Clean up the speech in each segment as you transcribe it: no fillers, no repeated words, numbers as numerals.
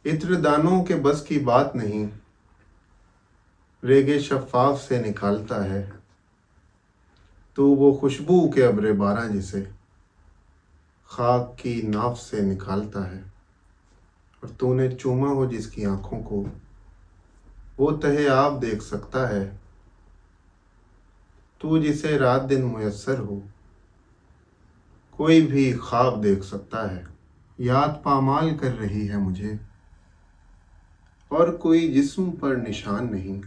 इत्र दानों के बस की बात नहीं, रेगे शफ़ाफ से निकालता है। तू वो खुशबू के अब्रे बारां जिसे खाक की नाफ से निकालता है। और तूने चूमा हो जिसकी आंखों को, वो तहे आप देख सकता है। तू जिसे रात दिन मुयस्सर हो, कोई भी ख्वाब देख सकता है। याद पामाल कर रही है मुझे, और कोई जिस्म पर निशान नहीं।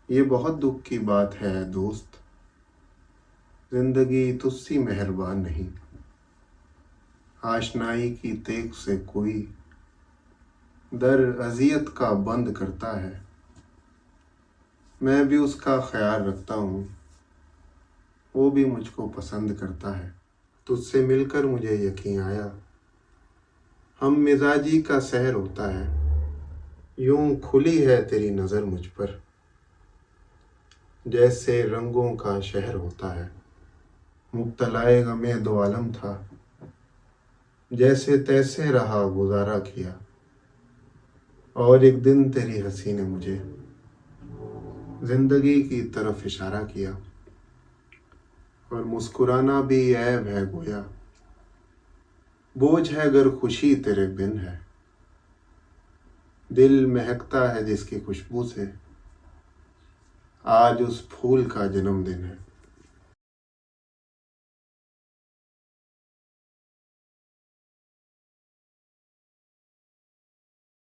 ये बहुत दुख की बात है दोस्त, जिंदगी तुझसी मेहरबान नहीं। आशनाई की तेग से कोई दर अजियत का बंद करता है। मैं भी उसका ख्याल रखता हूँ, वो भी मुझको पसंद करता है। तुझसे मिलकर मुझे यकीन आया, हम मिजाजी का सहर होता है। यूं खुली है तेरी नज़र मुझ पर, जैसे रंगों का शहर होता है। मुब्तलाए गमे दो आलम था, जैसे तैसे रहा गुजारा किया। और एक दिन तेरी हंसी ने मुझे जिंदगी की तरफ इशारा किया। और मुस्कुराना भी ऐब है गोया, बोझ है अगर खुशी तेरे बिन है। दिल महकता है जिसकी खुशबू से, आज उस फूल का जन्मदिन है।